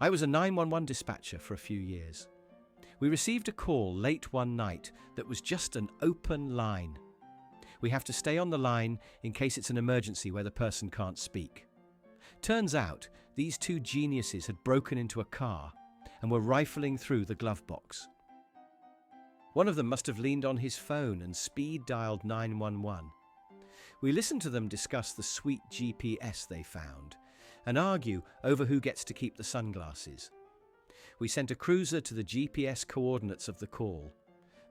I was a 911 dispatcher for a few years. We received a call late one night that was just an open line. We have to stay on the line in case it's an emergency where the person can't speak. Turns out, these two geniuses had broken into a car and were rifling through the glove box. One of them must have leaned on his phone and speed dialed 911. We listened to them discuss the sweet GPS they found and argue over who gets to keep the sunglasses. We sent a cruiser to the GPS coordinates of the call.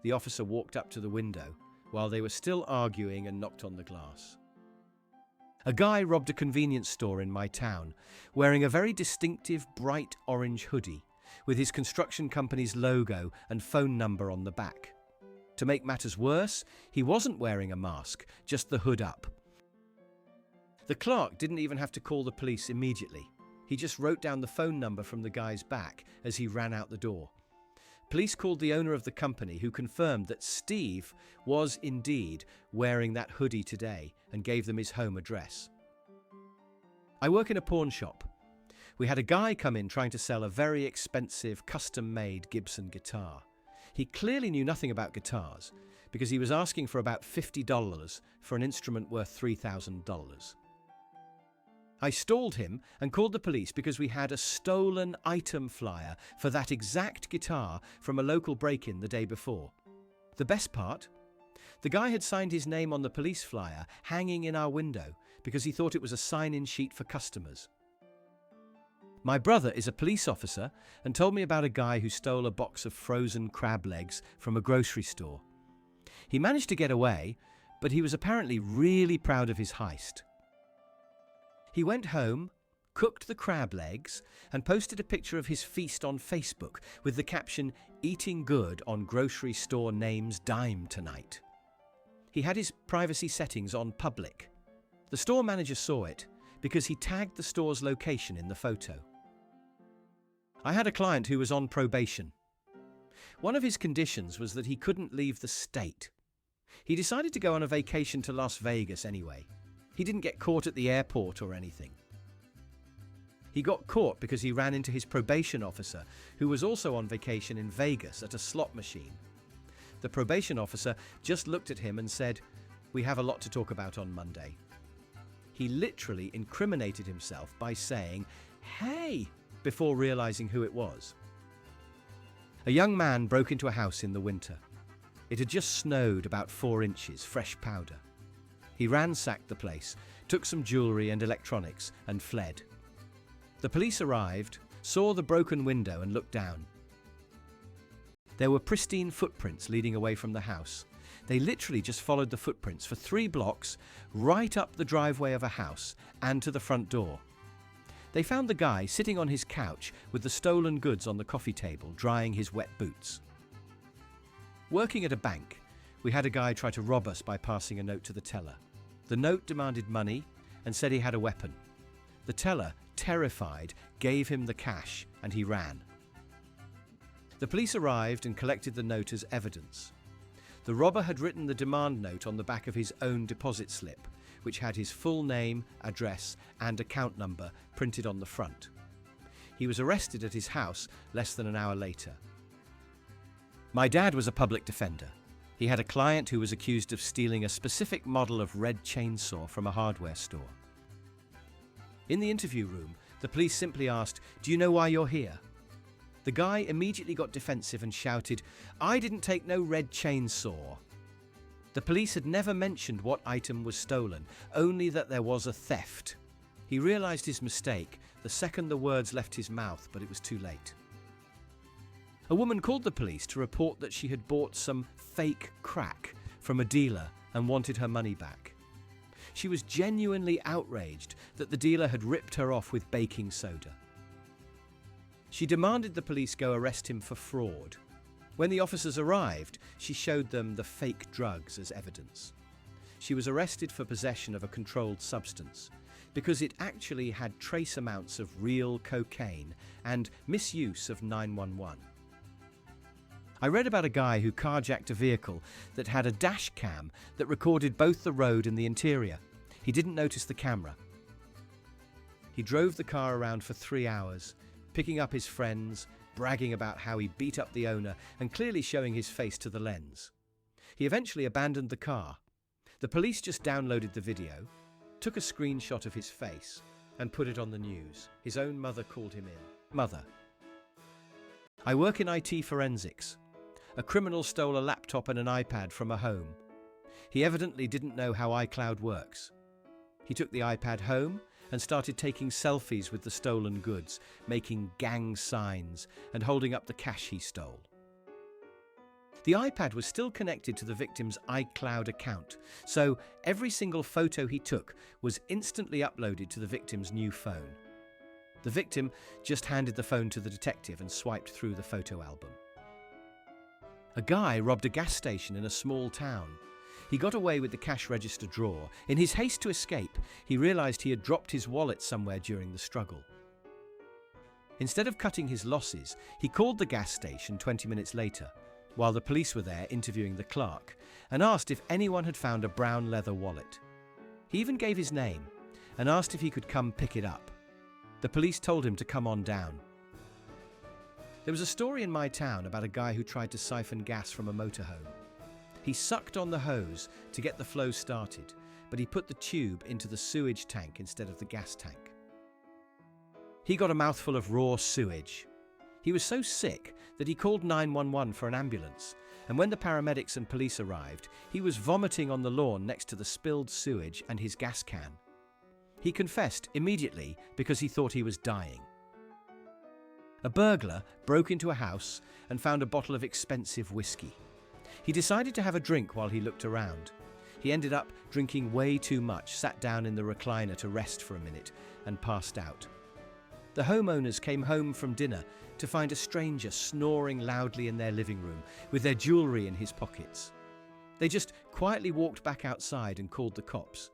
The officer walked up to the window while they were still arguing and knocked on the glass. A guy robbed a convenience store in my town, wearing a very distinctive bright orange hoodie with his construction company's logo and phone number on the back. To make matters worse, he wasn't wearing a mask, just the hood up. The clerk didn't even have to call the police immediately. He just wrote down the phone number from the guy's back as he ran out the door. Police called the owner of the company, who confirmed that Steve was indeed wearing that hoodie today and gave them his home address. I work in a pawn shop. We had a guy come in trying to sell a very expensive, custom-made Gibson guitar. He clearly knew nothing about guitars because he was asking for about $50 for an instrument worth $3,000. I stalled him and called the police because we had a stolen item flyer for that exact guitar from a local break-in the day before. The best part? The guy had signed his name on the police flyer hanging in our window because he thought it was a sign-in sheet for customers. My brother is a police officer and told me about a guy who stole a box of frozen crab legs from a grocery store. He managed to get away, but he was apparently really proud of his heist. He went home, cooked the crab legs, and posted a picture of his feast on Facebook with the caption, "Eating good on grocery store name's dime tonight." He had his privacy settings on public. The store manager saw it because he tagged the store's location in the photo. I had a client who was on probation. One of his conditions was that he couldn't leave the state. He decided to go on a vacation to Las Vegas anyway. He didn't get caught at the airport or anything. He got caught because he ran into his probation officer, who was also on vacation in Vegas at a slot machine. The probation officer just looked at him and said, "We have a lot to talk about on Monday." He literally incriminated himself by saying, "Hey," before realizing who it was. A young man broke into a house in the winter. It had just snowed about 4 inches, fresh powder. He ransacked the place, took some jewelry and electronics, and fled. The police arrived, saw the broken window and looked down. There were pristine footprints leading away from the house. They literally just followed the footprints for 3 blocks, right up the driveway of a house and to the front door. They found the guy sitting on his couch with the stolen goods on the coffee table, drying his wet boots. Working at a bank, we had a guy try to rob us by passing a note to the teller. The note demanded money and said he had a weapon. The teller, terrified, gave him the cash and he ran. The police arrived and collected the note as evidence. The robber had written the demand note on the back of his own deposit slip, which had his full name, address, and account number printed on the front. He was arrested at his house less than an hour later. My dad was a public defender. He had a client who was accused of stealing a specific model of red chainsaw from a hardware store. In the interview room, the police simply asked, "Do you know why you're here?" The guy immediately got defensive and shouted, "I didn't take no red chainsaw." The police had never mentioned what item was stolen, only that there was a theft. He realized his mistake the second the words left his mouth, but it was too late. A woman called the police to report that she had bought some fake crack from a dealer and wanted her money back. She was genuinely outraged that the dealer had ripped her off with baking soda. She demanded the police go arrest him for fraud. When the officers arrived, she showed them the fake drugs as evidence. She was arrested for possession of a controlled substance because it actually had trace amounts of real cocaine and misuse of 911. I read about a guy who carjacked a vehicle that had a dash cam that recorded both the road and the interior. He didn't notice the camera. He drove the car around for 3 hours, picking up his friends, bragging about how he beat up the owner and clearly showing his face to the lens. He eventually abandoned the car. The police just downloaded the video, took a screenshot of his face, and put it on the news. His own mother called him in. Mother: I work in IT forensics. A criminal stole a laptop and an iPad from a home. He evidently didn't know how iCloud works. He took the iPad home and started taking selfies with the stolen goods, making gang signs and holding up the cash he stole. The iPad was still connected to the victim's iCloud account, so every single photo he took was instantly uploaded to the victim's new phone. The victim just handed the phone to the detective and swiped through the photo album. A guy robbed a gas station in a small town. He got away with the cash register drawer. In his haste to escape, he realized he had dropped his wallet somewhere during the struggle. Instead of cutting his losses, he called the gas station 20 minutes later, while the police were there interviewing the clerk, and asked if anyone had found a brown leather wallet. He even gave his name and asked if he could come pick it up. The police told him to come on down. There was a story in my town about a guy who tried to siphon gas from a motorhome. He sucked on the hose to get the flow started, but he put the tube into the sewage tank instead of the gas tank. He got a mouthful of raw sewage. He was so sick that he called 911 for an ambulance, and when the paramedics and police arrived, he was vomiting on the lawn next to the spilled sewage and his gas can. He confessed immediately because he thought he was dying. A burglar broke into a house and found a bottle of expensive whiskey. He decided to have a drink while he looked around. He ended up drinking way too much, sat down in the recliner to rest for a minute, and passed out. The homeowners came home from dinner to find a stranger snoring loudly in their living room with their jewelry in his pockets. They just quietly walked back outside and called the cops.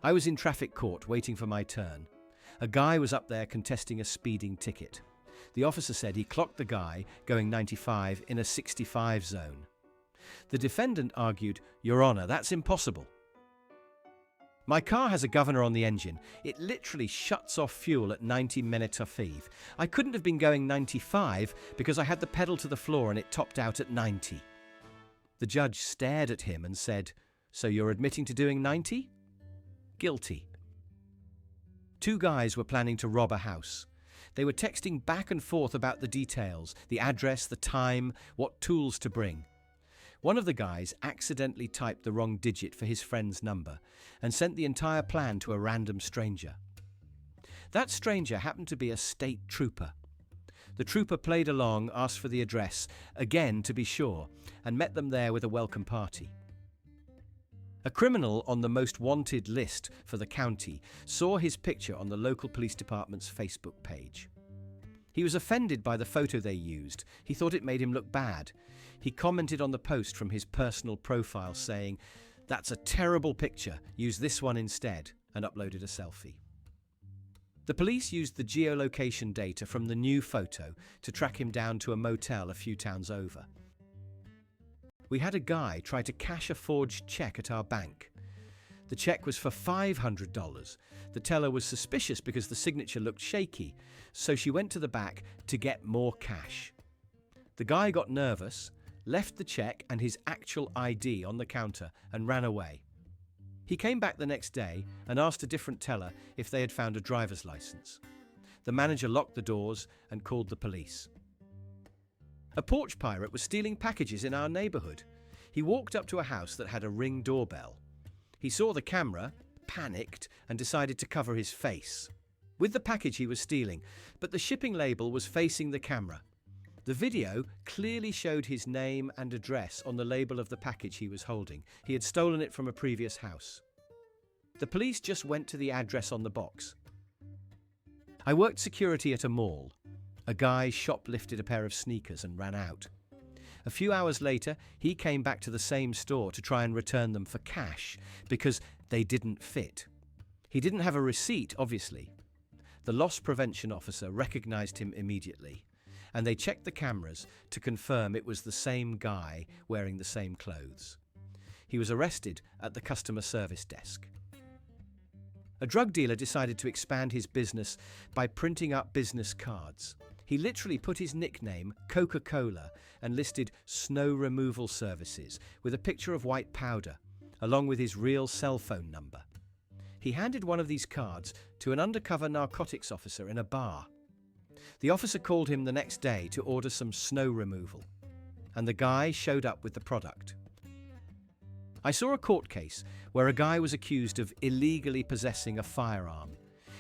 I was in traffic court waiting for my turn. A guy was up there contesting a speeding ticket. The officer said he clocked the guy going 95 in a 65 zone. The defendant argued, "Your Honor, that's impossible. My car has a governor on the engine. It literally shuts off fuel at 90 minutes of feve. I couldn't have been going 95 because I had the pedal to the floor and it topped out at 90. The judge stared at him and said, "So you're admitting to doing 90? Guilty." Two guys were planning to rob a house. They were texting back and forth about the details, the address, the time, what tools to bring. One of the guys accidentally typed the wrong digit for his friend's number and sent the entire plan to a random stranger. That stranger happened to be a state trooper. The trooper played along, asked for the address, again to be sure, and met them there with a welcome party. A criminal on the most wanted list for the county saw his picture on the local police department's Facebook page. He was offended by the photo they used. He thought it made him look bad. He commented on the post from his personal profile saying, "That's a terrible picture, use this one instead," and uploaded a selfie. The police used the geolocation data from the new photo to track him down to a motel a few towns over. We had a guy try to cash a forged check at our bank. The check was for $500. The teller was suspicious because the signature looked shaky, so she went to the back to get more cash. The guy got nervous, left the check and his actual ID on the counter and ran away. He came back the next day and asked a different teller if they had found a driver's license. The manager locked the doors and called the police. A porch pirate was stealing packages in our neighborhood. He walked up to a house that had a Ring doorbell. He saw the camera, panicked, and decided to cover his face with the package he was stealing, but the shipping label was facing the camera. The video clearly showed his name and address on the label of the package he was holding. He had stolen it from a previous house. The police just went to the address on the box. I worked security at a mall. A guy shoplifted a pair of sneakers and ran out. A few hours later, he came back to the same store to try and return them for cash because they didn't fit. He didn't have a receipt, obviously. The loss prevention officer recognized him immediately, and they checked the cameras to confirm it was the same guy wearing the same clothes. He was arrested at the customer service desk. A drug dealer decided to expand his business by printing up business cards. He literally put his nickname, Coca-Cola, and listed snow removal services with a picture of white powder, along with his real cell phone number. He handed one of these cards to an undercover narcotics officer in a bar. The officer called him the next day to order some snow removal, and the guy showed up with the product. I saw a court case where a guy was accused of illegally possessing a firearm.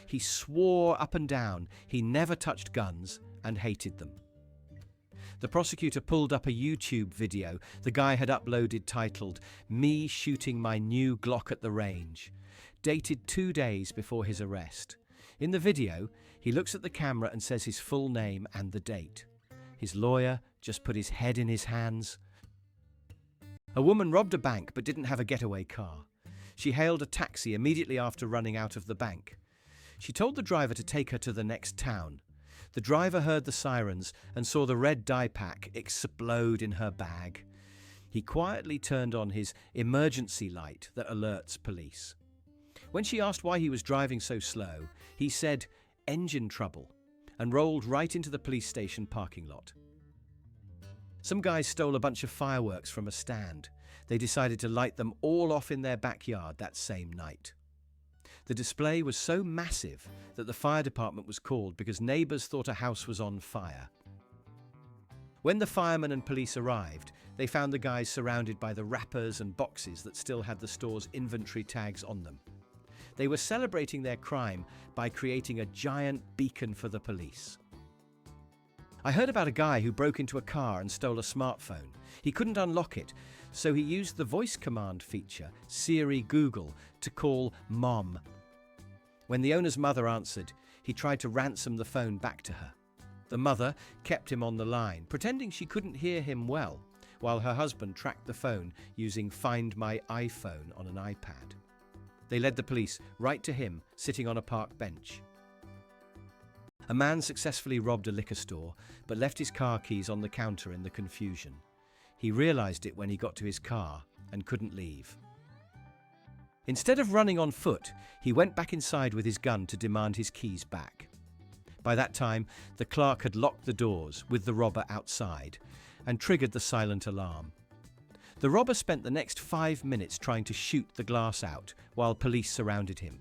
He swore up and down he never touched guns and hated them. The prosecutor pulled up a YouTube video the guy had uploaded titled, "Me Shooting My New Glock at the Range," dated 2 days before his arrest. In the video, he looks at the camera and says his full name and the date. His lawyer just put his head in his hands. A woman robbed a bank but didn't have a getaway car. She hailed a taxi immediately after running out of the bank. She told the driver to take her to the next town. The driver heard the sirens and saw the red dye pack explode in her bag. He quietly turned on his emergency light that alerts police. When she asked why he was driving so slow, he said, "Engine trouble," and rolled right into the police station parking lot. Some guys stole a bunch of fireworks from a stand. They decided to light them all off in their backyard that same night. The display was so massive that the fire department was called because neighbors thought a house was on fire. When the firemen and police arrived, they found the guys surrounded by the wrappers and boxes that still had the store's inventory tags on them. They were celebrating their crime by creating a giant beacon for the police. I heard about a guy who broke into a car and stole a smartphone. He couldn't unlock it, so he used the voice command feature, Siri Google, to call Mom. When the owner's mother answered, he tried to ransom the phone back to her. The mother kept him on the line, pretending she couldn't hear him well, while her husband tracked the phone using Find My iPhone on an iPad. They led the police right to him, sitting on a park bench. A man successfully robbed a liquor store, but left his car keys on the counter in the confusion. He realized it when he got to his car and couldn't leave. Instead of running on foot, he went back inside with his gun to demand his keys back. By that time, the clerk had locked the doors with the robber outside and triggered the silent alarm. The robber spent the next 5 minutes trying to shoot the glass out while police surrounded him.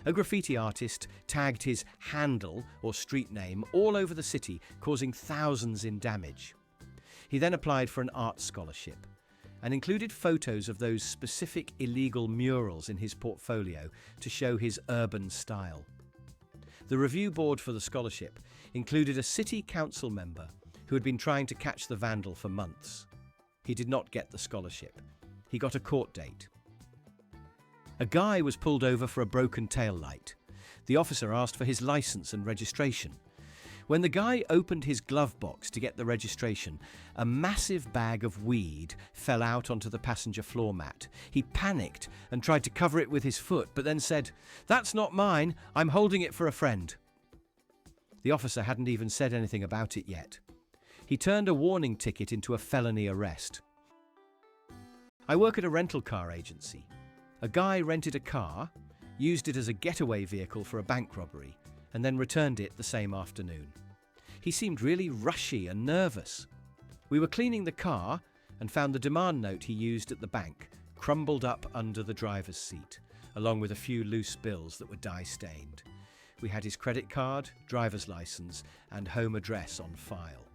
A graffiti artist tagged his handle or street name all over the city, causing thousands in damage. He then applied for an art scholarship and included photos of those specific illegal murals in his portfolio to show his urban style. The review board for the scholarship included a city council member who had been trying to catch the vandal for months. He did not get the scholarship. He got a court date. A guy was pulled over for a broken tail light. The officer asked for his license and registration. When the guy opened his glove box to get the registration, a massive bag of weed fell out onto the passenger floor mat. He panicked and tried to cover it with his foot, but then said, "That's not mine, I'm holding it for a friend." The officer hadn't even said anything about it yet. He turned a warning ticket into a felony arrest. I work at a rental car agency. A guy rented a car, used it as a getaway vehicle for a bank robbery, and then returned it the same afternoon. He seemed really rushy and nervous. We were cleaning the car and found the demand note he used at the bank crumbled up under the driver's seat, along with a few loose bills that were dye-stained. We had his credit card, driver's license, and home address on file.